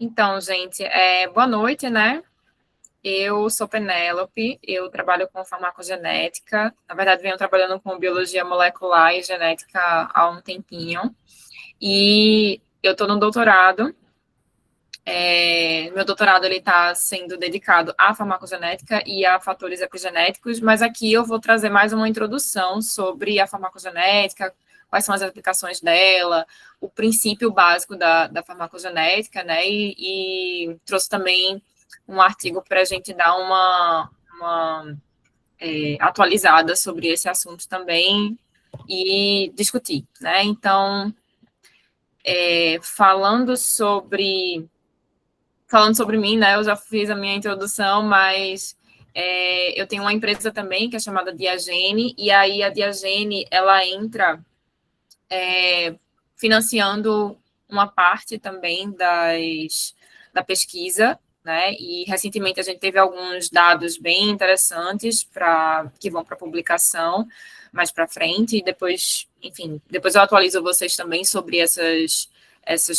Então, gente, boa noite, né? Eu sou Penélope, eu trabalho com farmacogenética. Na verdade, venho trabalhando com biologia molecular e genética há um tempinho. E eu estou no doutorado. Meu doutorado ele está sendo dedicado à farmacogenética e a fatores epigenéticos, mas aqui eu vou trazer mais uma introdução sobre a farmacogenética, quais são as aplicações dela, o princípio básico da farmacogenética, né? E trouxe também um artigo para a gente dar uma atualizada sobre esse assunto também e discutir, né? Então, falando sobre mim, né? Eu já fiz a minha introdução, mas eu tenho uma empresa também que é chamada Diagene, e aí a Diagene ela entra financiando uma parte também da pesquisa, né? E recentemente a gente teve alguns dados bem interessantes que vão para publicação mais para frente, e depois, enfim, depois eu atualizo vocês também sobre essas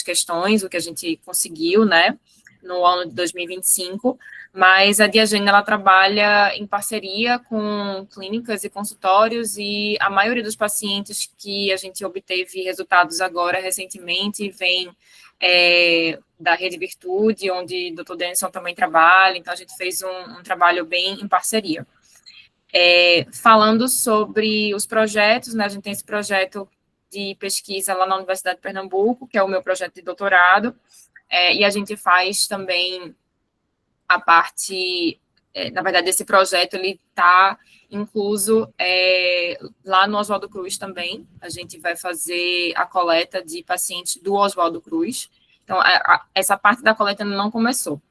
questões, o que a gente conseguiu, né? No ano de 2025, mas a Diagene ela trabalha em parceria com clínicas e consultórios, e a maioria dos pacientes que a gente obteve resultados agora recentemente vem da Rede Virtude, onde o Dr. Denison também trabalha, então a gente fez um trabalho bem em parceria. Falando sobre os projetos, né, a gente tem esse projeto de pesquisa lá na Universidade de Pernambuco, que é o meu projeto de doutorado, e a gente faz também a parte, na verdade, esse projeto ele está incluso lá no Oswaldo Cruz também. A gente vai fazer a coleta de pacientes do Oswaldo Cruz. Então, essa parte da coleta não começou,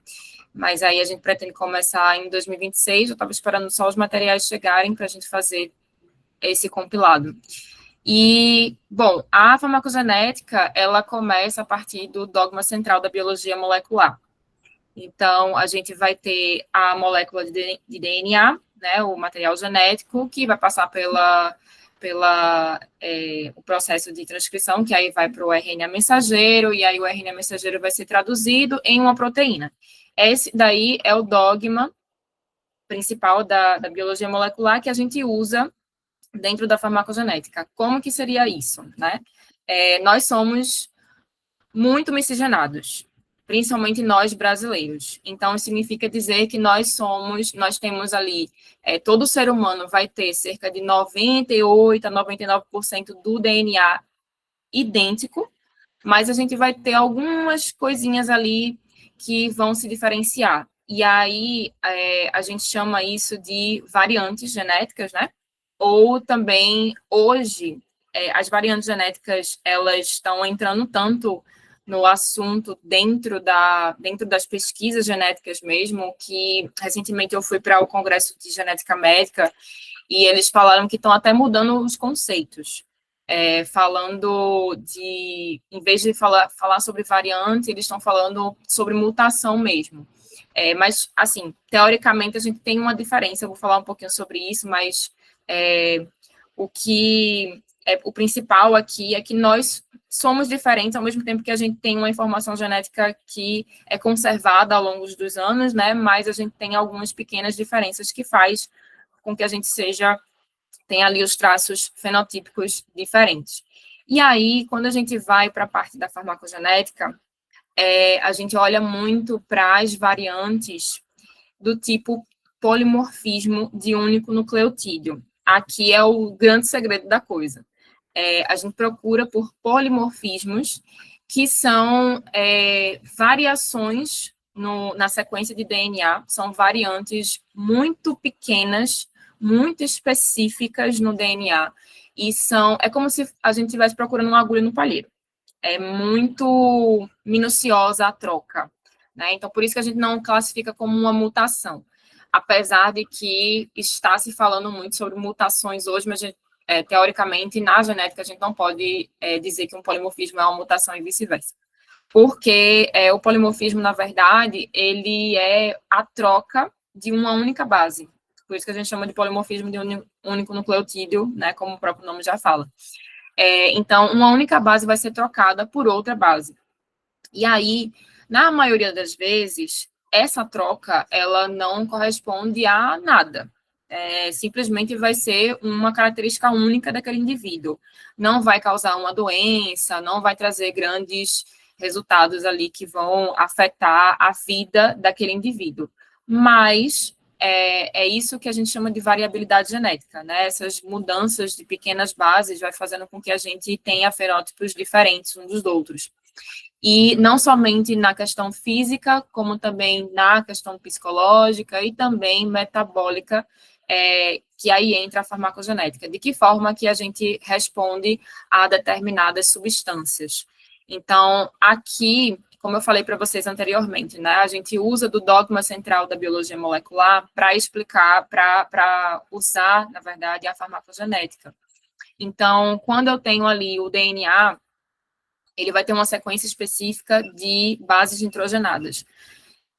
mas aí a gente pretende começar em 2026. Eu estava esperando só os materiais chegarem para a gente fazer esse compilado. E, bom, a farmacogenética, ela começa a partir do dogma central da biologia molecular. Então, a gente vai ter a molécula de DNA, né, o material genético, que vai passar o processo de transcrição, que aí vai para o RNA mensageiro, e aí o RNA mensageiro vai ser traduzido em uma proteína. Esse daí é o dogma principal da biologia molecular que a gente usa dentro da farmacogenética. Como que seria isso, né? Nós somos muito miscigenados, principalmente nós brasileiros. Então, significa dizer que nós temos ali, todo ser humano vai ter cerca de 98 a 99% do DNA idêntico, mas a gente vai ter algumas coisinhas ali que vão se diferenciar. E aí, a gente chama isso de variantes genéticas, né? Ou também, hoje, as variantes genéticas, elas estão entrando tanto no assunto dentro das pesquisas genéticas mesmo, que recentemente eu fui para o Congresso de Genética Médica e eles falaram que estão até mudando os conceitos. Falando em vez de falar sobre variante, eles estão falando sobre mutação mesmo. Mas, assim, teoricamente a gente tem uma diferença, eu vou falar um pouquinho sobre isso, mas o principal aqui é que nós somos diferentes ao mesmo tempo que a gente tem uma informação genética que é conservada ao longo dos anos, né? Mas a gente tem algumas pequenas diferenças que faz com que a gente tem ali os traços fenotípicos diferentes. E aí, quando a gente vai para a parte da farmacogenética, a gente olha muito para as variantes do tipo polimorfismo de único nucleotídeo. Aqui é o grande segredo da coisa. A gente procura por polimorfismos que são variações na sequência de DNA, são variantes muito pequenas, muito específicas no DNA, e é como se a gente estivesse procurando uma agulha no palheiro. É muito minuciosa a troca, né? Então, por isso que a gente não classifica como uma mutação, apesar de que está se falando muito sobre mutações hoje, mas teoricamente, na genética, a gente não pode dizer que um polimorfismo é uma mutação e vice-versa. Porque o polimorfismo, na verdade, ele é a troca de uma única base. Por isso que a gente chama de polimorfismo de único nucleotídeo, né, como o próprio nome já fala. Então, uma única base vai ser trocada por outra base. E aí, Na maioria das vezes, essa troca, ela não corresponde a nada. Simplesmente vai ser uma característica única daquele indivíduo. Não vai causar uma doença, não vai trazer grandes resultados ali que vão afetar a vida daquele indivíduo. Mas é isso que a gente chama de variabilidade genética, né? Essas mudanças de pequenas bases vai fazendo com que a gente tenha fenótipos diferentes uns dos outros. E não somente na questão física, como também na questão psicológica e também metabólica, que aí entra a farmacogenética. De que forma que a gente responde a determinadas substâncias. Então, aqui, como eu falei para vocês anteriormente, né, a gente usa do dogma central da biologia molecular para explicar, para usar, na verdade, a farmacogenética. Então, quando eu tenho ali o DNA, ele vai ter uma sequência específica de bases nitrogenadas.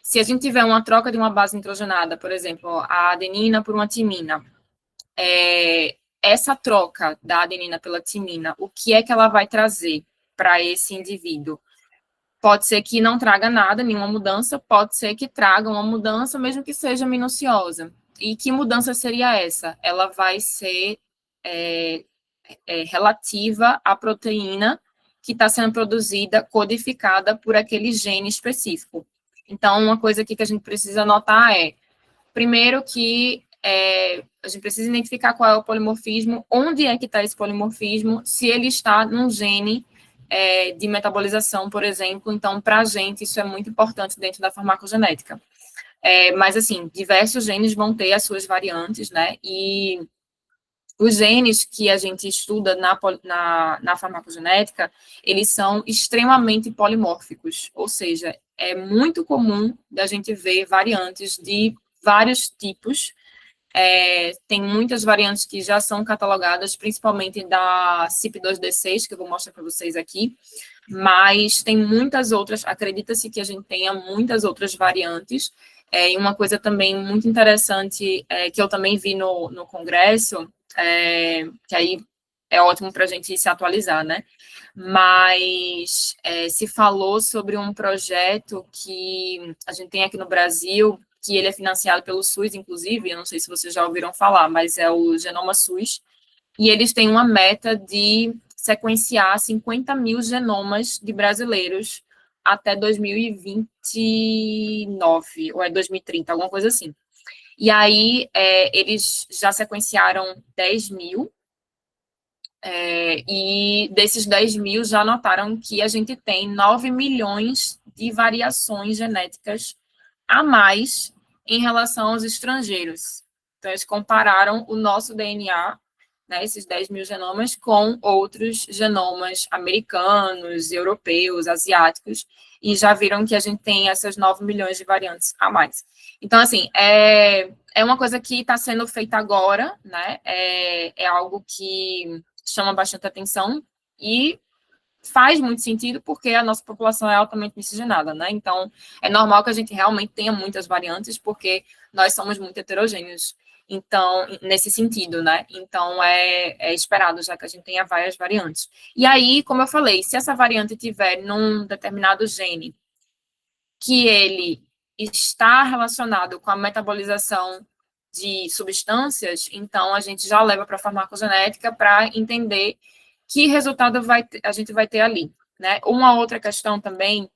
Se a gente tiver uma troca de uma base nitrogenada, por exemplo, a adenina por uma timina, essa troca da adenina pela timina, o que é que ela vai trazer para esse indivíduo? Pode ser que não traga nada, nenhuma mudança, pode ser que traga uma mudança, mesmo que seja minuciosa. E que mudança seria essa? Ela vai ser relativa à proteína que está sendo produzida, codificada por aquele gene específico. Então, uma coisa aqui que a gente precisa notar primeiro que a gente precisa identificar qual é o polimorfismo, onde é que está esse polimorfismo, se ele está num gene de metabolização, por exemplo. Então, para a gente, isso é muito importante dentro da farmacogenética. Mas, assim, diversos genes vão ter as suas variantes, né? E os genes que a gente estuda na farmacogenética, eles são extremamente polimórficos, ou seja, é muito comum da gente ver variantes de vários tipos. Tem muitas variantes que já são catalogadas, principalmente da CYP2D6, que eu vou mostrar para vocês aqui, mas tem muitas outras, acredita-se que a gente tenha muitas outras variantes, e uma coisa também muito interessante, que eu também vi no congresso, que aí é ótimo para a gente se atualizar, né? Mas se falou sobre um projeto que a gente tem aqui no Brasil, que ele é financiado pelo SUS, inclusive, eu não sei se vocês já ouviram falar, mas é o Genoma SUS, e eles têm uma meta de sequenciar 50 mil genomas de brasileiros até 2029, ou 2030, alguma coisa assim. E aí, eles já sequenciaram 10 mil, e desses 10 mil já notaram que a gente tem 9 milhões de variações genéticas a mais em relação aos estrangeiros. Então, eles compararam o nosso DNA, né, esses 10 mil genomas, com outros genomas americanos, europeus, asiáticos, e já viram que a gente tem essas 9 milhões de variantes a mais. Então, assim, é uma coisa que está sendo feita agora, né? É algo que chama bastante atenção e faz muito sentido porque a nossa população é altamente miscigenada, né? Então, é normal que a gente realmente tenha muitas variantes porque nós somos muito heterogêneos. Então, nesse sentido, né? Então, é esperado já que a gente tenha várias variantes. E aí, como eu falei, se essa variante tiver num determinado gene que ele está relacionado com a metabolização de substâncias, então a gente já leva para a farmacogenética para entender que resultado a gente vai ter ali, né? Uma outra questão também,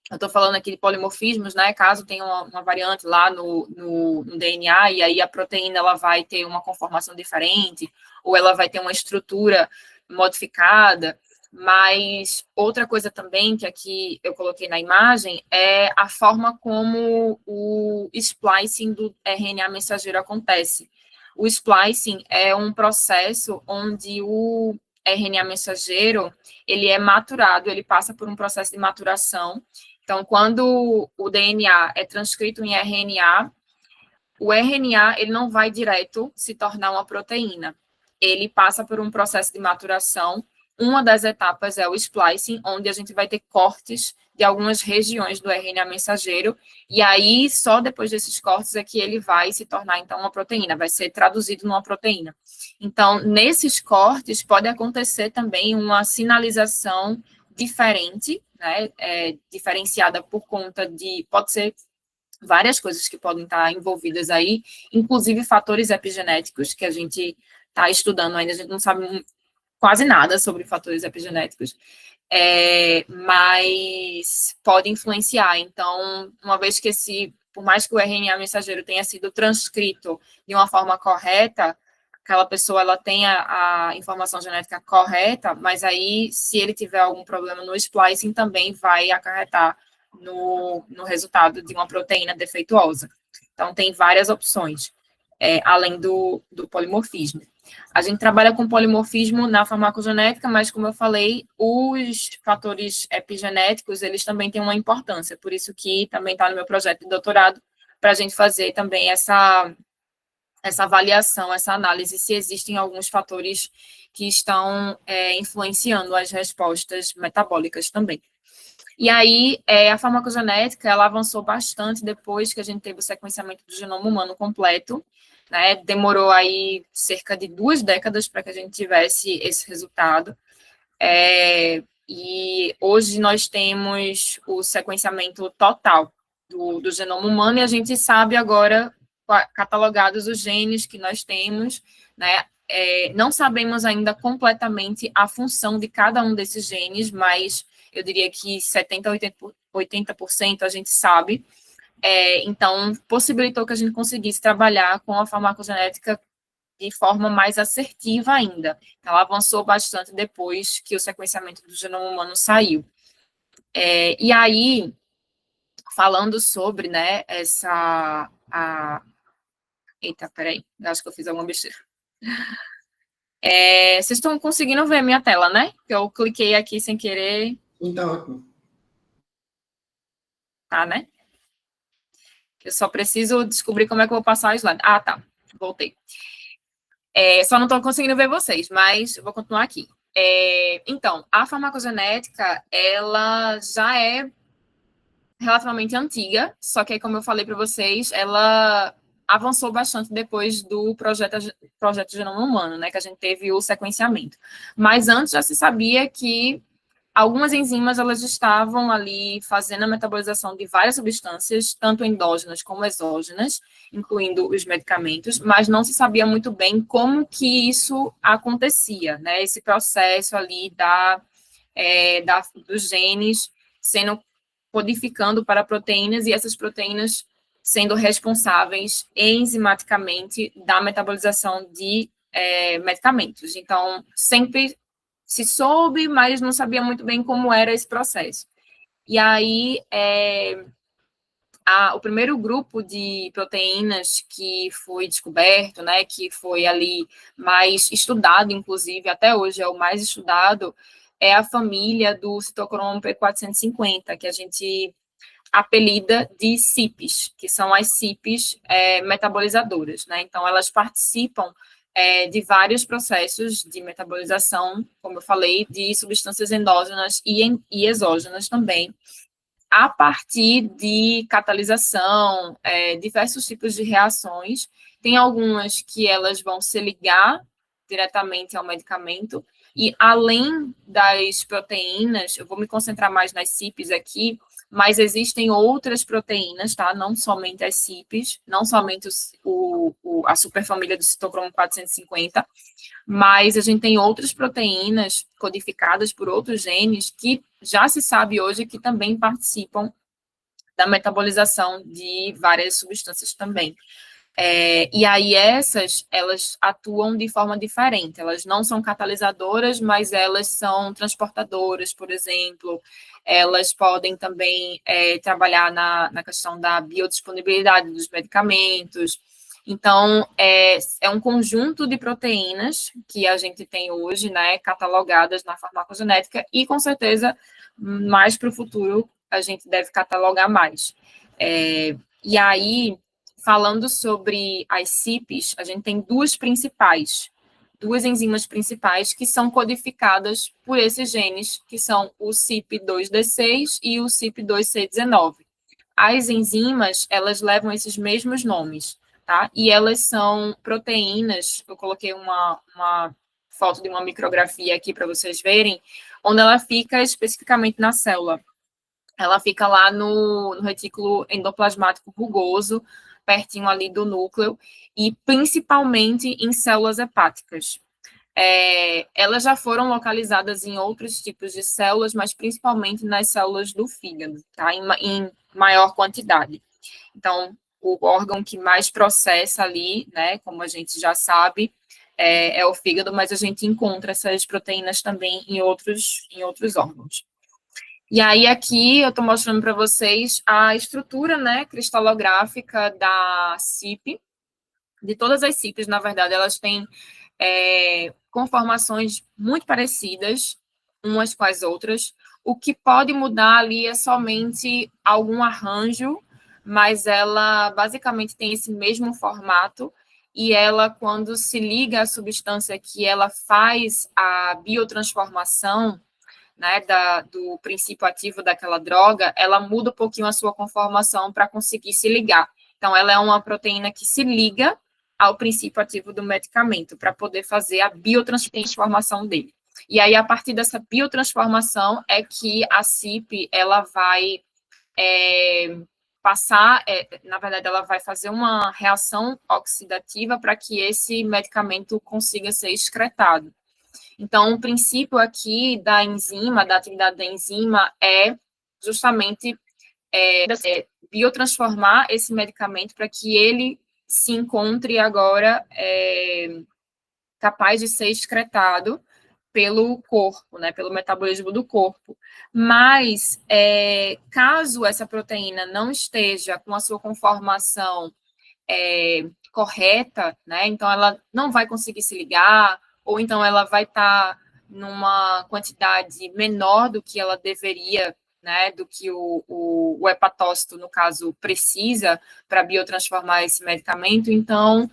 eu estou falando aqui de polimorfismos, né? Caso tenha uma variante lá no DNA e aí a proteína ela vai ter uma conformação diferente ou ela vai ter uma estrutura modificada. Mas outra coisa também que aqui eu coloquei na imagem é a forma como o splicing do RNA mensageiro acontece. O splicing é um processo onde o RNA mensageiro ele é maturado, ele passa por um processo de maturação. Então, quando o DNA é transcrito em RNA, o RNA ele não vai direto se tornar uma proteína. Ele passa por um processo de maturação. Uma das etapas é o splicing, onde a gente vai ter cortes de algumas regiões do RNA mensageiro, e aí só depois desses cortes é que ele vai se tornar, então, uma proteína, vai ser traduzido numa proteína. Então, nesses cortes pode acontecer também uma sinalização diferente, né, diferenciada por conta de, pode ser várias coisas que podem estar envolvidas aí, inclusive fatores epigenéticos, que a gente está estudando ainda, a gente não sabe quase nada sobre fatores epigenéticos, mas pode influenciar. Então, uma vez que por mais que o RNA mensageiro tenha sido transcrito de uma forma correta, aquela pessoa ela tenha a informação genética correta, mas aí, se ele tiver algum problema no splicing, também vai acarretar no resultado de uma proteína defeituosa. Então, tem várias opções, além do polimorfismo. A gente trabalha com polimorfismo na farmacogenética, mas, como eu falei, os fatores epigenéticos, eles também têm uma importância, por isso que também está no meu projeto de doutorado, para a gente fazer também essa avaliação, essa análise, se existem alguns fatores que estão influenciando as respostas metabólicas também. E aí, a farmacogenética, ela avançou bastante depois que a gente teve o sequenciamento do genoma humano completo, né? Demorou aí cerca de 2 décadas para que a gente tivesse esse resultado. E hoje nós temos o sequenciamento total do genoma humano e a gente sabe agora, catalogados os genes que nós temos, né? Não sabemos ainda completamente a função de cada um desses genes, mas eu diria que 70% a 80% a gente sabe. Então, possibilitou que a gente conseguisse trabalhar com a farmacogenética de forma mais assertiva ainda. Ela avançou bastante depois que o sequenciamento do genoma humano saiu. E aí, falando sobre, né, Eita, peraí, acho que eu fiz alguma besteira. Vocês estão conseguindo ver minha tela, né? Que eu cliquei aqui sem querer. Tá ótimo. Tá, né? Eu só preciso descobrir como é que eu vou passar o slide. Ah, tá. Voltei. Só não estou conseguindo ver vocês, mas eu vou continuar aqui. Então, a farmacogenética, ela já é relativamente antiga, só que, como eu falei para vocês, ela avançou bastante depois do projeto Genoma Humano, né, que a gente teve o sequenciamento. Mas antes já se sabia que algumas enzimas, elas estavam ali fazendo a metabolização de várias substâncias, tanto endógenas como exógenas, incluindo os medicamentos, mas não se sabia muito bem como que isso acontecia, né? Esse processo ali dos genes sendo codificando para proteínas e essas proteínas sendo responsáveis enzimaticamente da metabolização de medicamentos. Então, sempre se soube, mas não sabia muito bem como era esse processo. E aí, o primeiro grupo de proteínas que foi descoberto, né, que foi ali mais estudado, inclusive, até hoje é o mais estudado, é a família do citocromo P450, que a gente apelida de CIPs, que são as CIPs metabolizadoras, né? Então, elas participam de vários processos de metabolização, como eu falei, de substâncias endógenas e exógenas também, a partir de catalisação, diversos tipos de reações. Tem algumas que elas vão se ligar diretamente ao medicamento, e além das proteínas, eu vou me concentrar mais nas CIPs aqui, mas existem outras proteínas, tá? Não somente as CIPs, não somente a superfamília do citocromo 450, mas a gente tem outras proteínas codificadas por outros genes que já se sabe hoje que também participam da metabolização de várias substâncias também. E aí elas atuam de forma diferente, elas não são catalisadoras, mas elas são transportadoras, por exemplo, elas podem também trabalhar na questão da biodisponibilidade dos medicamentos. Então, é um conjunto de proteínas que a gente tem hoje, né, catalogadas na farmacogenética, e com certeza, mais para o futuro, a gente deve catalogar mais. E aí, falando sobre as CIPs, a gente tem duas enzimas principais que são codificadas por esses genes, que são o CYP2D6 e o CYP2C19. As enzimas, elas levam esses mesmos nomes, tá? E elas são proteínas, eu coloquei uma foto de uma micrografia aqui para vocês verem, onde ela fica especificamente na célula. ela fica lá no retículo endoplasmático rugoso, pertinho ali do núcleo, e principalmente em células hepáticas. Elas já foram localizadas em outros tipos de células, mas principalmente nas células do fígado, tá? Em maior quantidade. Então, o órgão que mais processa ali, né, como a gente já sabe, é o fígado, mas a gente encontra essas proteínas também em outros órgãos. E aí, aqui, eu estou mostrando para vocês a estrutura, né, cristalográfica da CIP. De todas as CIPs, na verdade, elas têm conformações muito parecidas umas com as outras. O que pode mudar ali é somente algum arranjo, mas ela basicamente tem esse mesmo formato, e ela, quando se liga à substância que ela faz a biotransformação, né, do princípio ativo daquela droga, ela muda um pouquinho a sua conformação para conseguir se ligar. Então, ela é uma proteína que se liga ao princípio ativo do medicamento, para poder fazer a biotransformação dele. E aí, a partir dessa biotransformação, é que a CIP, ela vai passar, na verdade, ela vai fazer uma reação oxidativa para que esse medicamento consiga ser excretado. Então, o princípio aqui da enzima, da atividade da enzima, é justamente biotransformar esse medicamento para que ele se encontre agora capaz de ser excretado pelo corpo, né, pelo metabolismo do corpo. Mas, caso essa proteína não esteja com a sua conformação correta, né, então ela não vai conseguir se ligar, ou então ela vai estar numa quantidade menor do que ela deveria, né, do que o hepatócito, no caso, precisa para biotransformar esse medicamento. Então,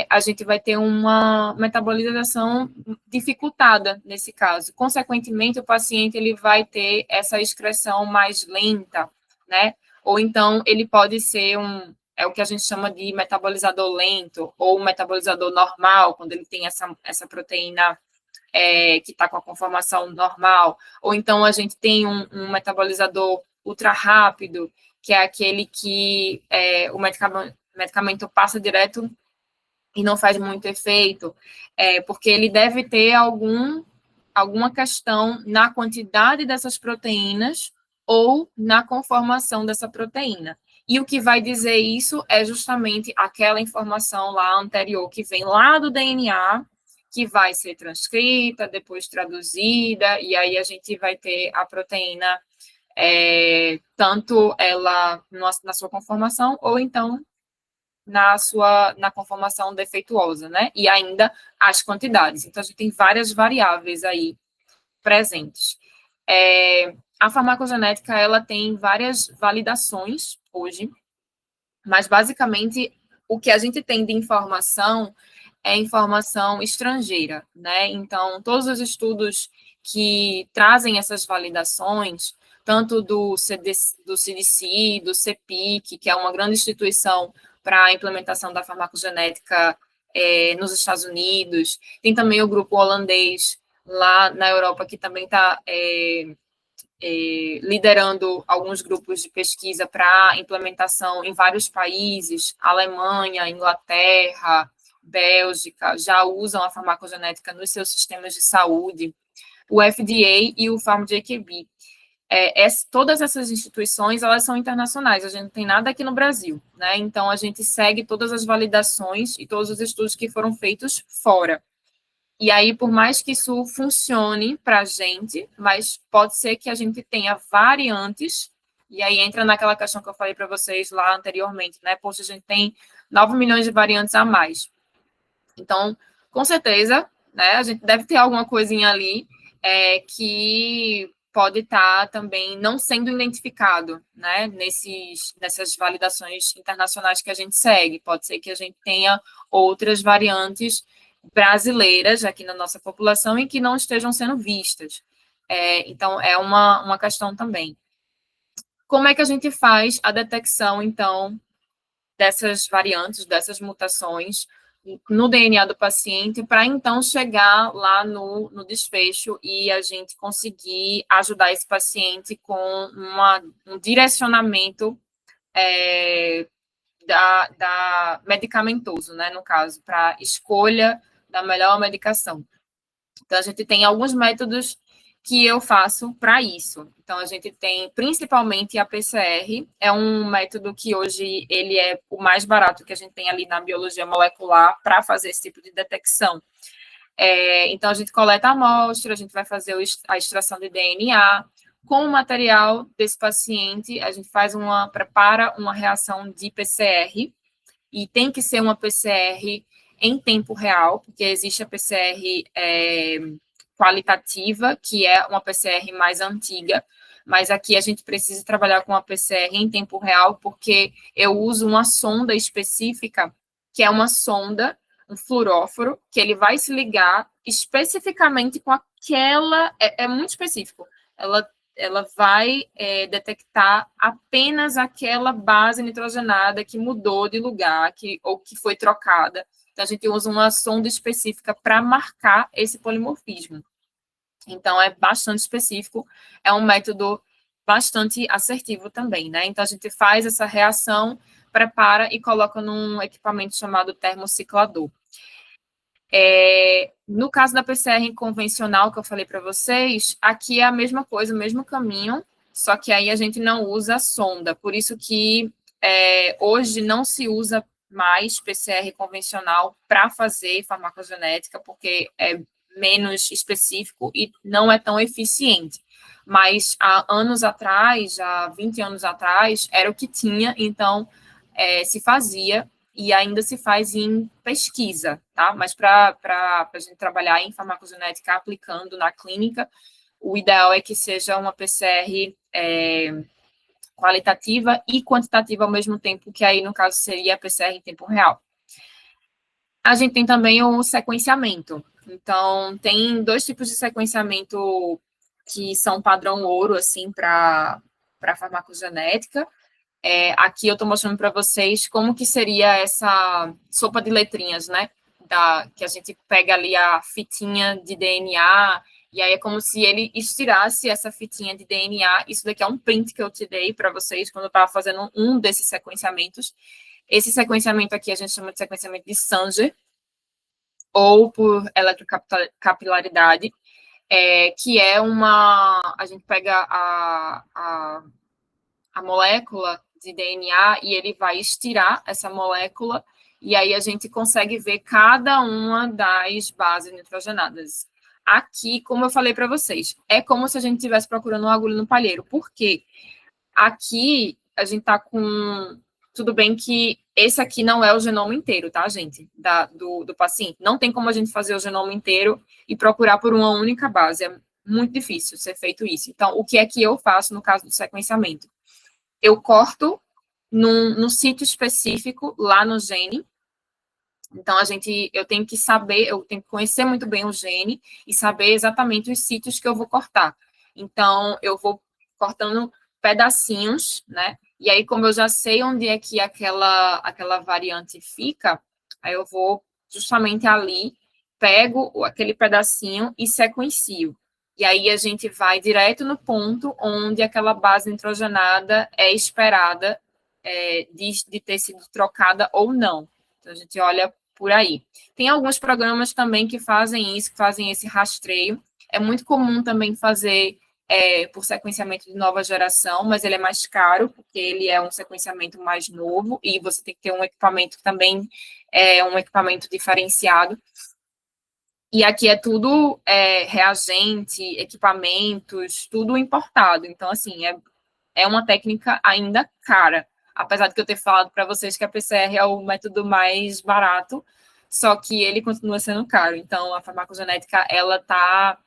a gente vai ter uma metabolização dificultada nesse caso. Consequentemente, o paciente ele vai ter essa excreção mais lenta, né? Ou então ele pode ser o que a gente chama de metabolizador lento ou metabolizador normal, quando ele tem essa proteína que está com a conformação normal. Ou então a gente tem um metabolizador ultra rápido, que é aquele que o medicamento passa direto e não faz muito efeito, porque ele deve ter alguma questão na quantidade dessas proteínas ou na conformação dessa proteína. E o que vai dizer isso é justamente aquela informação lá anterior, que vem lá do DNA, que vai ser transcrita, depois traduzida, e aí a gente vai ter a proteína, tanto ela na sua conformação, ou então na conformação defeituosa, né? E ainda as quantidades. Então, a gente tem várias variáveis aí presentes. A farmacogenética, ela tem várias validações hoje, mas, basicamente, o que a gente tem de informação é informação estrangeira, né? Então, todos os estudos que trazem essas validações, tanto do CDC, do CEPIC, que é uma grande instituição para a implementação da farmacogenética nos Estados Unidos, tem também o grupo holandês lá na Europa, que também está liderando alguns grupos de pesquisa para implementação em vários países, Alemanha, Inglaterra, Bélgica, já usam a farmacogenética nos seus sistemas de saúde, o FDA e o PharmJKB. Todas essas instituições, elas são internacionais, a gente não tem nada aqui no Brasil, né? Então, a gente segue todas as validações e todos os estudos que foram feitos fora. E aí, por mais que isso funcione para a gente, mas pode ser que a gente tenha variantes, e aí entra naquela questão que eu falei para vocês lá anteriormente, né? Poxa, a gente tem 9 milhões de variantes a mais. Então, com certeza, né, a gente deve ter alguma coisinha ali que pode estar também não sendo identificado, né, nessas validações internacionais que a gente segue. Pode ser que a gente tenha outras variantes brasileiras aqui na nossa população e que não estejam sendo vistas. Então, é uma questão também. Como é que a gente faz a detecção, então, dessas variantes, dessas mutações no DNA do paciente, para então chegar lá no desfecho e a gente conseguir ajudar esse paciente com um direcionamento medicamentoso, né, no caso, para escolha da melhor medicação. Então, a gente tem alguns métodos que eu faço para isso. Então, a gente tem principalmente a PCR, é um método que hoje ele é o mais barato que a gente tem ali na biologia molecular para fazer esse tipo de detecção. Então, a gente coleta a amostra, a gente vai fazer a extração de DNA. Com o material desse paciente, a gente prepara uma reação de PCR, e tem que ser uma PCR em tempo real, porque existe a PCR qualitativa, que é uma PCR mais antiga, mas aqui a gente precisa trabalhar com a PCR em tempo real, porque eu uso uma sonda específica, que é uma sonda, um fluoróforo, que ele vai se ligar especificamente com aquela, é muito específico, ela vai detectar apenas aquela base nitrogenada que mudou de lugar, ou que foi trocada. Então, a gente usa uma sonda específica para marcar esse polimorfismo. Então, é bastante específico, é um método bastante assertivo também, né? Então, a gente faz essa reação, prepara e coloca num equipamento chamado termociclador. No caso da PCR convencional que eu falei para vocês, aqui é a mesma coisa, o mesmo caminho, só que aí a gente não usa a sonda. Por isso que hoje não se usa mais PCR convencional para fazer farmacogenética, porque é menos específico e não é tão eficiente. Mas há anos atrás, há 20 anos atrás, era o que tinha, então se fazia e ainda se faz em pesquisa, tá? Mas para a gente trabalhar em farmacogenética aplicando na clínica, o ideal é que seja uma PCR qualitativa e quantitativa ao mesmo tempo, que aí, no caso, seria a PCR em tempo real. A gente tem também o sequenciamento. Então, tem 2 tipos de sequenciamento que são padrão ouro, assim, para farmacogenética. Aqui eu estou mostrando para vocês como que seria essa sopa de letrinhas, né? Que a gente pega ali a fitinha de DNA, e aí é como se ele estirasse essa fitinha de DNA. Isso daqui é um print que eu te dei para vocês quando eu estava fazendo um desses sequenciamentos. Esse sequenciamento aqui a gente chama de sequenciamento de Sanger, ou por eletrocapilaridade, que é a gente pega a molécula de DNA e ele vai estirar essa molécula e aí a gente consegue ver cada uma das bases nitrogenadas. Aqui, como eu falei para vocês, é como se a gente estivesse procurando uma agulha no palheiro. Por quê? Aqui a gente está com... Tudo bem que esse aqui não é o genoma inteiro, tá, gente? Do paciente. Não tem como a gente fazer o genoma inteiro e procurar por uma única base. É muito difícil ser feito isso. Então, o que é que eu faço no caso do sequenciamento? Eu corto num sítio específico, lá no gene. Então, eu tenho que saber, eu tenho que conhecer muito bem o gene e saber exatamente os sítios que eu vou cortar. Então, eu vou cortando pedacinhos, né? E aí, como eu já sei onde é que aquela variante fica, aí eu vou justamente ali, pego aquele pedacinho e sequencio. E aí a gente vai direto no ponto onde aquela base nitrogenada é esperada de ter sido trocada ou não. Então, a gente olha por aí. Tem alguns programas também que fazem isso, que fazem esse rastreio. É muito comum também fazer por sequenciamento de nova geração, mas ele é mais caro, porque ele é um sequenciamento mais novo, e você tem que ter um equipamento também, um equipamento diferenciado. E aqui é tudo reagente, equipamentos, tudo importado. Então, assim, é uma técnica ainda cara. Apesar de que eu ter falado para vocês que a PCR é o método mais barato, só que ele continua sendo caro. Então, a farmacogenética, ela está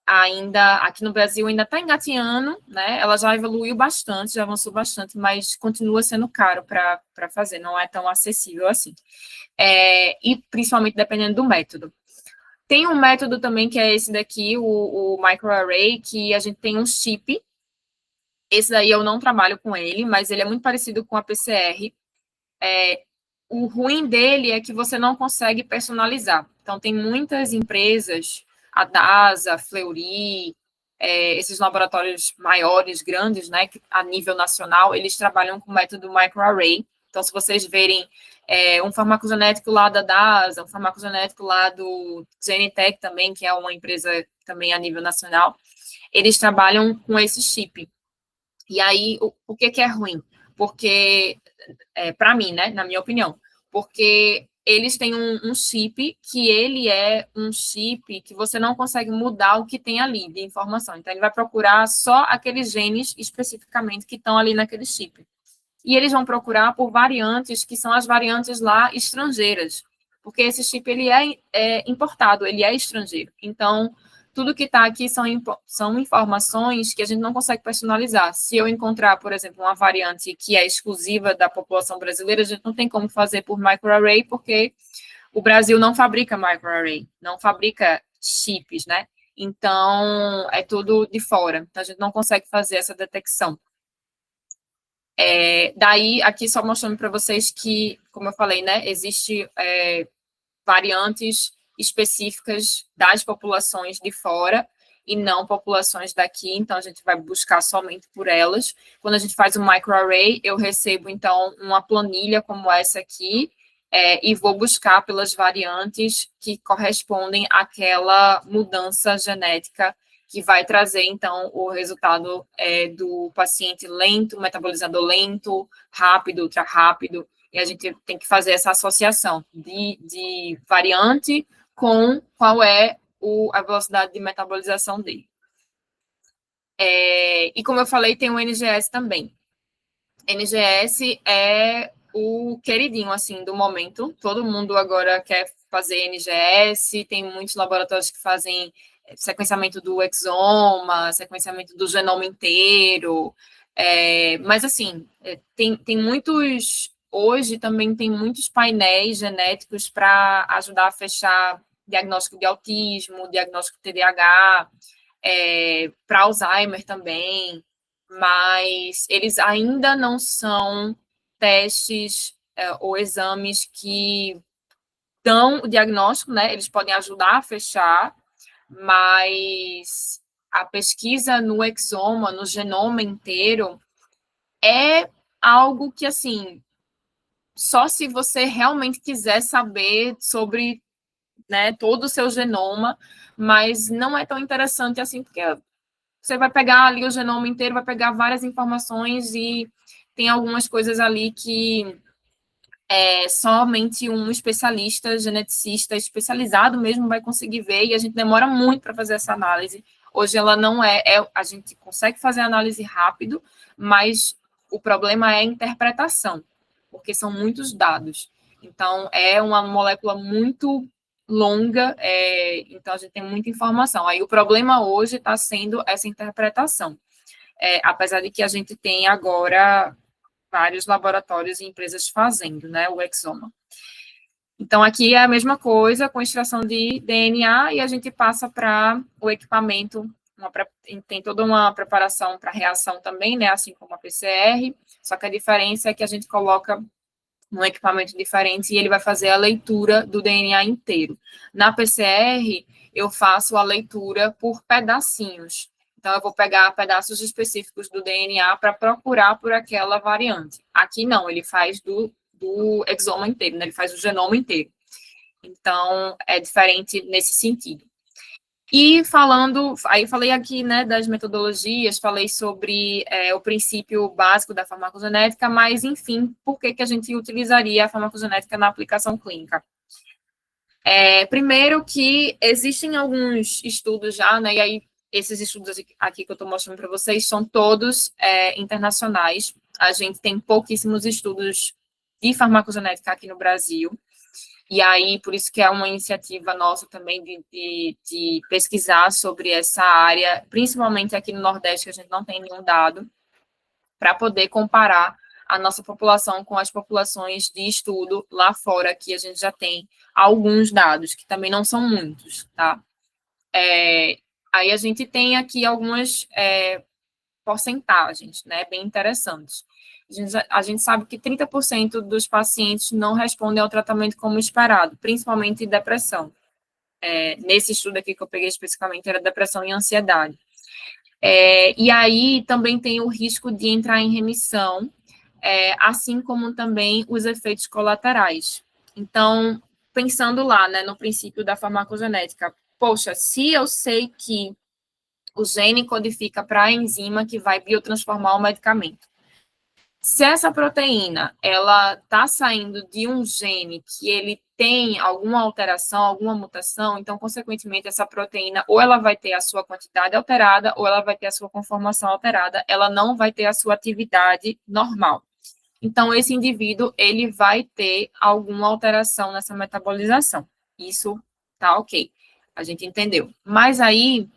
ainda, aqui no Brasil, ainda está engatinhando, né? Ela já evoluiu bastante, já avançou bastante, mas continua sendo caro para fazer, não é tão acessível assim. E principalmente dependendo do método. Tem um método também que é esse daqui, o microarray, que a gente tem um chip. Esse daí eu não trabalho com ele, mas ele é muito parecido com a PCR. O ruim dele é que você não consegue personalizar. Então, tem muitas empresas, a DASA, a Fleury, esses laboratórios maiores, grandes, né, que a nível nacional, eles trabalham com o método microarray. Então, se vocês verem um farmacogenético lá da DASA, um farmacogenético lá do Genentech também, que é uma empresa também a nível nacional, eles trabalham com esse chip. E aí, o que é ruim? Porque para mim, né, na minha opinião, porque eles têm um chip que ele é um chip que você não consegue mudar o que tem ali de informação. Então, ele vai procurar só aqueles genes especificamente que estão ali naquele chip. E eles vão procurar por variantes que são as variantes lá estrangeiras, porque esse chip ele é importado, ele é estrangeiro. Então, tudo que está aqui são informações que a gente não consegue personalizar. Se eu encontrar, por exemplo, uma variante que é exclusiva da população brasileira, a gente não tem como fazer por microarray, porque o Brasil não fabrica microarray, não fabrica chips, né? Então, é tudo de fora. Então, a gente não consegue fazer essa detecção. Daí, aqui só mostrando para vocês que, como eu falei, né, existe variantes específicas das populações de fora e não populações daqui, então a gente vai buscar somente por elas. Quando a gente faz um microarray, eu recebo, então, uma planilha como essa aqui, e vou buscar pelas variantes que correspondem àquela mudança genética que vai trazer, então, o resultado do paciente lento, metabolizador lento, rápido, ultra rápido, e a gente tem que fazer essa associação de variante com qual é a velocidade de metabolização dele. E como eu falei, tem o NGS também. NGS é o queridinho, assim, do momento. Todo mundo agora quer fazer NGS, tem muitos laboratórios que fazem sequenciamento do exoma, sequenciamento do genoma inteiro. Mas, assim, tem muitos... Hoje também tem muitos painéis genéticos para ajudar a fechar diagnóstico de autismo, diagnóstico de TDAH, para Alzheimer também, mas eles ainda não são testes ou exames que dão o diagnóstico, né? Eles podem ajudar a fechar, mas a pesquisa no exoma, no genoma inteiro, é algo que, assim, só se você realmente quiser saber sobre, né, todo o seu genoma, mas não é tão interessante assim, porque você vai pegar ali o genoma inteiro, vai pegar várias informações e tem algumas coisas ali que somente um especialista, geneticista, especializado mesmo vai conseguir ver, e a gente demora muito para fazer essa análise. Hoje ela não a gente consegue fazer análise rápido, mas o problema é a interpretação, porque são muitos dados. Então, é uma molécula muito longa, então a gente tem muita informação. Aí o problema hoje está sendo essa interpretação. Apesar de que a gente tem agora vários laboratórios e empresas fazendo, né, o exoma. Então, aqui é a mesma coisa, com extração de DNA, e a gente passa para o equipamento, tem toda uma preparação para reação também, né, assim como a PCR, só que a diferença é que a gente coloca um equipamento diferente e ele vai fazer a leitura do DNA inteiro. Na PCR, eu faço a leitura por pedacinhos. Então, eu vou pegar pedaços específicos do DNA para procurar por aquela variante. Aqui não, ele faz do exoma inteiro, né? Ele faz o genoma inteiro. Então, é diferente nesse sentido. E aí falei aqui, né, das metodologias, falei sobre o princípio básico da farmacogenética, mas, enfim, por que a gente utilizaria a farmacogenética na aplicação clínica? Primeiro que existem alguns estudos já, né, e aí esses estudos aqui que eu estou mostrando para vocês são todos internacionais. A gente tem pouquíssimos estudos de farmacogenética aqui no Brasil. E aí, por isso que é uma iniciativa nossa também de pesquisar sobre essa área, principalmente aqui no Nordeste, que a gente não tem nenhum dado, para poder comparar a nossa população com as populações de estudo lá fora, que a gente já tem alguns dados, que também não são muitos, tá? Aí a gente tem aqui algumas porcentagens, né, bem interessantes. A gente sabe que 30% dos pacientes não respondem ao tratamento como esperado, principalmente depressão. Nesse estudo aqui que eu peguei especificamente, era depressão e ansiedade. E aí também tem o risco de entrar em remissão, assim como também os efeitos colaterais. Então, pensando lá, né, no princípio da farmacogenética, poxa, se eu sei que o gene codifica para a enzima que vai biotransformar o medicamento, se essa proteína ela está saindo de um gene que ele tem alguma alteração, alguma mutação, então, consequentemente, essa proteína ou ela vai ter a sua quantidade alterada ou ela vai ter a sua conformação alterada, ela não vai ter a sua atividade normal. Então, esse indivíduo, ele vai ter alguma alteração nessa metabolização. Isso tá ok. A gente entendeu. Mas aí,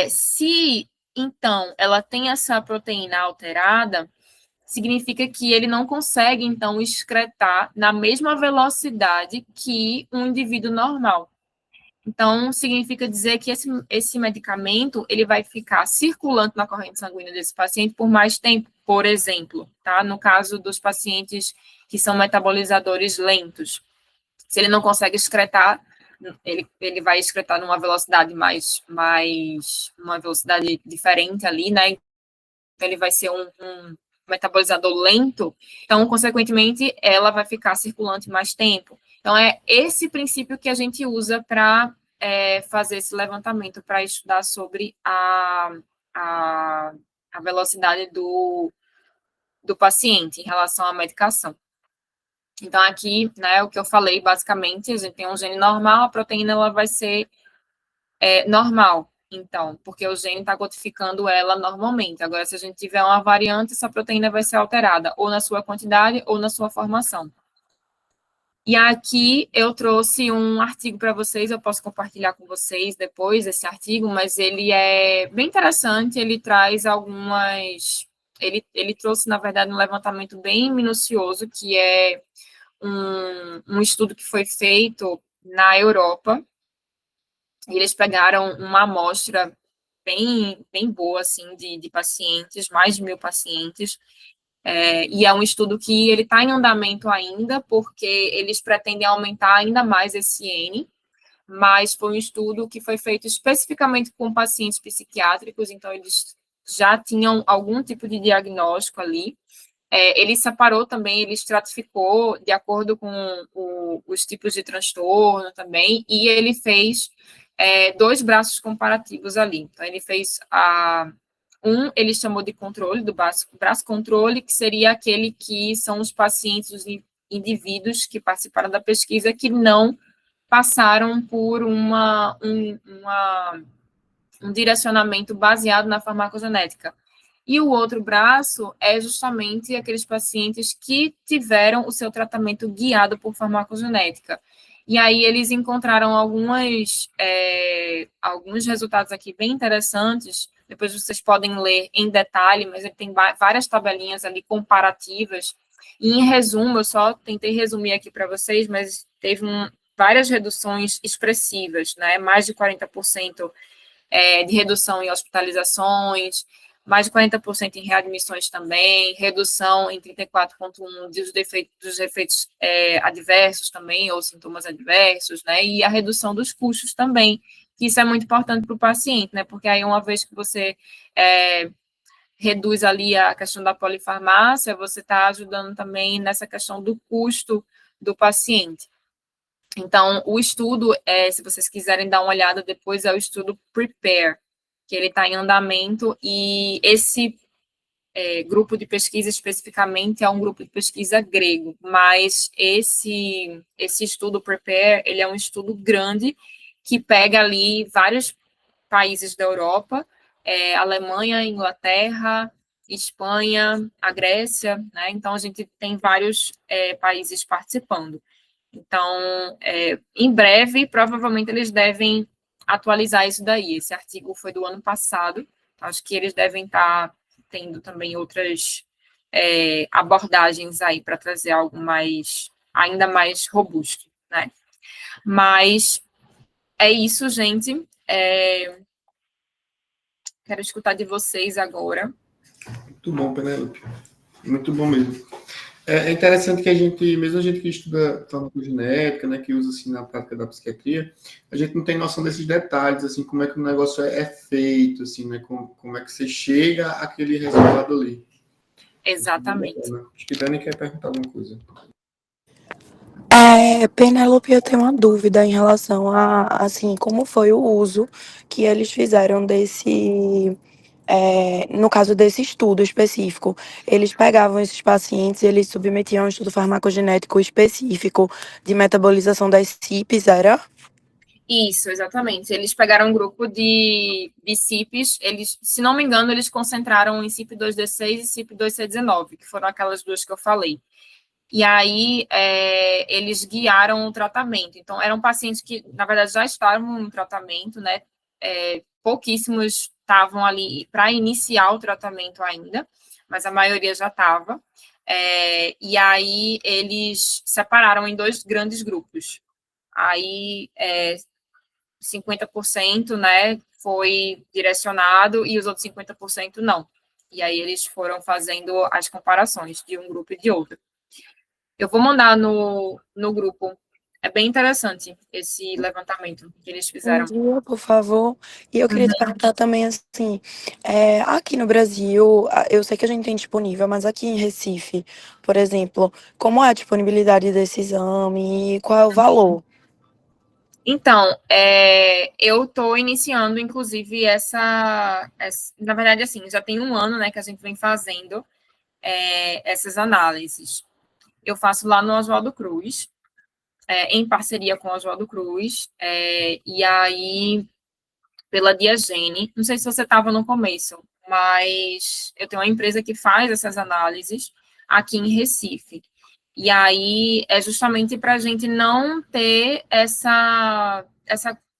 se, então, ela tem essa proteína alterada, significa que ele não consegue, então, excretar na mesma velocidade que um indivíduo normal. Então, significa dizer que esse medicamento, ele vai ficar circulando na corrente sanguínea desse paciente por mais tempo, por exemplo, tá? No caso dos pacientes que são metabolizadores lentos. Se ele não consegue excretar, ele vai excretar numa velocidade uma velocidade diferente ali, né? Então, ele vai ser um metabolizador lento, então, consequentemente, ela vai ficar circulante mais tempo. Então, é esse princípio que a gente usa para fazer esse levantamento, para estudar sobre a, a velocidade do paciente em relação à medicação. Então, aqui, né, o que eu falei, basicamente, a gente tem um gene normal, a proteína ela vai ser normal, então, porque o gene está codificando ela normalmente. Agora, se a gente tiver uma variante, essa proteína vai ser alterada, ou na sua quantidade, ou na sua formação. E aqui eu trouxe um artigo para vocês, eu posso compartilhar com vocês depois esse artigo, mas ele é bem interessante, ele traz algumas... Ele trouxe, na verdade, um levantamento bem minucioso, que é um estudo que foi feito na Europa. Eles pegaram uma amostra bem boa, assim, de pacientes, mais de 1.000 pacientes, e é um estudo que ele está em andamento ainda, porque eles pretendem aumentar ainda mais esse N, mas foi um estudo que foi feito especificamente com pacientes psiquiátricos, então eles já tinham algum tipo de diagnóstico ali. Ele separou também, ele estratificou de acordo com os tipos de transtorno também, e ele fez 2 braços comparativos ali. Então, ele fez ele chamou de controle, do braço controle, que seria aquele que são os pacientes, os indivíduos que participaram da pesquisa que não passaram por um direcionamento baseado na farmacogenética. E o outro braço é justamente aqueles pacientes que tiveram o seu tratamento guiado por farmacogenética. E aí eles encontraram alguns resultados aqui bem interessantes, depois vocês podem ler em detalhe, mas ele tem várias tabelinhas ali comparativas, e em resumo, eu só tentei resumir aqui para vocês, mas teve várias reduções expressivas, né? Mais de 40% de redução em hospitalizações, mais de 40% em readmissões também, redução em 34,1% dos efeitos adversos também, ou sintomas adversos, né, e a redução dos custos também, que isso é muito importante para o paciente, né, porque aí uma vez que você reduz ali a questão da polifarmácia, você está ajudando também nessa questão do custo do paciente. Então, o estudo, se vocês quiserem dar uma olhada depois, é o estudo PREPARE, que ele está em andamento, e esse grupo de pesquisa especificamente é um grupo de pesquisa grego, mas esse estudo PREPARE, ele é um estudo grande, que pega ali vários países da Europa, Alemanha, Inglaterra, Espanha, a Grécia, né? Então, a gente tem vários países participando. Então, em breve, provavelmente eles devem atualizar isso daí. Esse artigo foi do ano passado, acho que eles devem estar tendo também outras abordagens aí para trazer algo ainda mais robusto, né? Mas é isso, gente. Quero escutar de vocês agora. Muito bom, Penélope. Muito bom mesmo. É interessante que a gente, mesmo a gente que estuda farmacogenética, né, que usa assim na prática da psiquiatria, a gente não tem noção desses detalhes, assim, como é que o negócio é feito, assim, né, como é que você chega àquele resultado ali. Exatamente. Acho que Dani quer perguntar alguma coisa. Penélope, eu tenho uma dúvida em relação a, assim, como foi o uso que eles fizeram no caso desse estudo específico. Eles pegavam esses pacientes e eles submetiam a um estudo farmacogenético específico de metabolização das CYPs, era? Isso, exatamente. Eles pegaram um grupo de CYPs, eles, se não me engano, eles concentraram em CYP2D6 e CYP2C19, que foram aquelas duas que eu falei. E aí, eles guiaram o tratamento. Então, eram pacientes que, na verdade, já estavam em tratamento, né? Pouquíssimos estavam ali para iniciar o tratamento ainda, mas a maioria já estava. E aí, eles separaram em dois grandes grupos. Aí, 50%, né, foi direcionado e os outros 50% não. E aí, eles foram fazendo as comparações de um grupo e de outro. Eu vou mandar no grupo. É bem interessante esse levantamento que eles Um fizeram. dia, por favor. E eu queria te perguntar também, assim, aqui no Brasil, eu sei que a gente tem disponível, mas aqui em Recife, por exemplo, como é a disponibilidade desse exame e qual é o valor? Então, eu estou iniciando, inclusive, na verdade, assim, já tem um ano, né, que a gente vem fazendo essas análises. Eu faço lá no Oswaldo Cruz, em parceria com o Oswaldo Cruz, e aí pela Diagene. Não sei se você estava no começo, mas eu tenho uma empresa que faz essas análises aqui em Recife. E aí é justamente para a gente não ter essa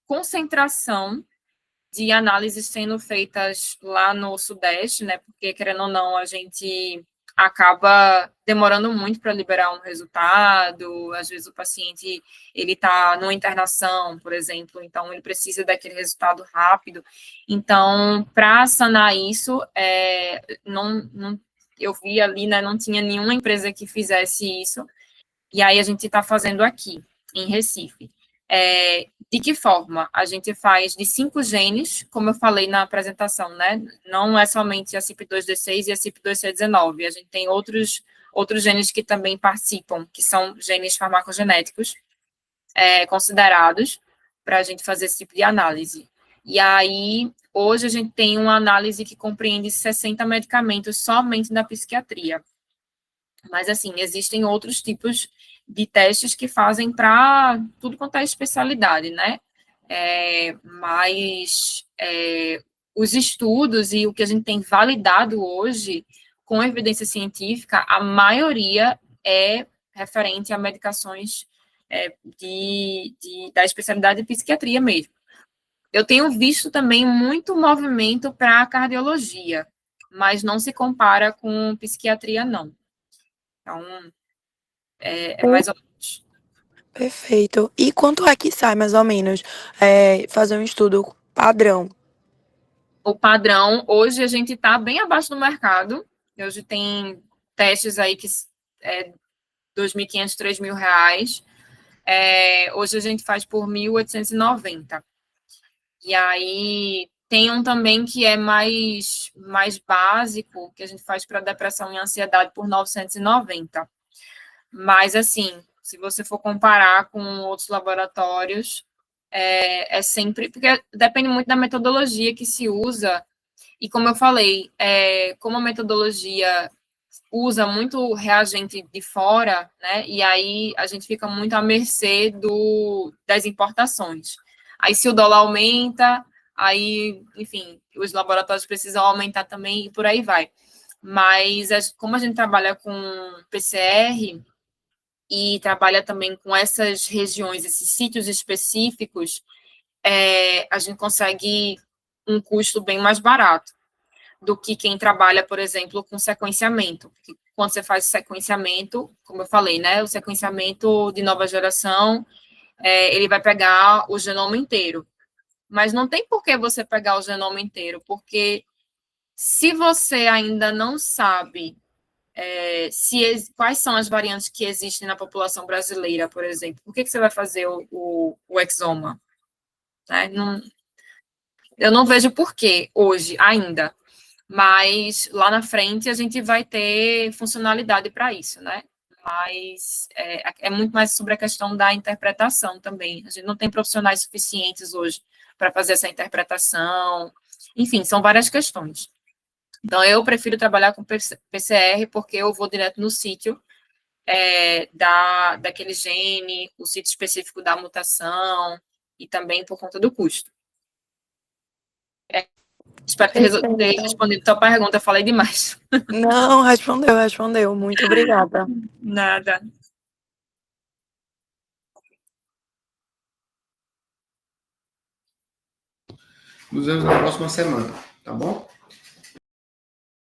concentração de análises sendo feitas lá no Sudeste, né? Porque, querendo ou não, a gente acaba demorando muito para liberar um resultado. Às vezes o paciente ele está numa internação, por exemplo, então ele precisa daquele resultado rápido. Então, para sanar isso, eu vi ali, né? Não tinha nenhuma empresa que fizesse isso. E aí a gente está fazendo aqui, em Recife. De que forma? A gente faz de 5 genes, como eu falei na apresentação, né? Não é somente a CYP2D6 e a CYP2C19, a gente tem outros genes que também participam, que são genes farmacogenéticos considerados para a gente fazer esse tipo de análise. E aí, hoje a gente tem uma análise que compreende 60 medicamentos somente na psiquiatria. Mas, assim, existem outros tipos de testes que fazem para tudo quanto é especialidade, né? Mas os estudos e o que a gente tem validado hoje, com evidência científica, a maioria é referente a medicações da especialidade de psiquiatria mesmo. Eu tenho visto também muito movimento para a cardiologia, mas não se compara com psiquiatria, não. Então, mais ou menos. Perfeito. E quanto é que sai, mais ou menos, fazer um estudo padrão? O padrão, hoje a gente está bem abaixo do mercado. Hoje tem testes aí que é 2.500, 3.000 reais. Hoje a gente faz por 1.890. E aí tem um também que é mais básico, que a gente faz para depressão e ansiedade por 990. Mas, assim, se você for comparar com outros laboratórios, sempre... Porque depende muito da metodologia que se usa. E, como eu falei, como a metodologia usa muito reagente de fora, né? E aí a gente fica muito à mercê das importações. Aí, se o dólar aumenta, aí, enfim, os laboratórios precisam aumentar também e por aí vai. Mas, como a gente trabalha com PCR e trabalha também com essas regiões, esses sítios específicos, a gente consegue um custo bem mais barato do que quem trabalha, por exemplo, com sequenciamento. Porque quando você faz sequenciamento, como eu falei, né, o sequenciamento de nova geração, ele vai pegar o genoma inteiro. Mas não tem por que você pegar o genoma inteiro, porque Se você ainda não sabe quais são as variantes que existem na população brasileira, por exemplo, por que você vai fazer o exoma? Né? Eu não vejo porquê hoje ainda, mas lá na frente a gente vai ter funcionalidade para isso, né? Mas é muito mais sobre a questão da interpretação também. A gente não tem profissionais suficientes hoje para fazer essa interpretação. Enfim, são várias questões. Então, eu prefiro trabalhar com PCR porque eu vou direto no sítio daquele gene, o sítio específico da mutação e também por conta do custo. Espero ter respondido a tua pergunta, falei demais. Não, respondeu. Muito obrigada. Nada. Nos vemos na próxima semana, tá bom?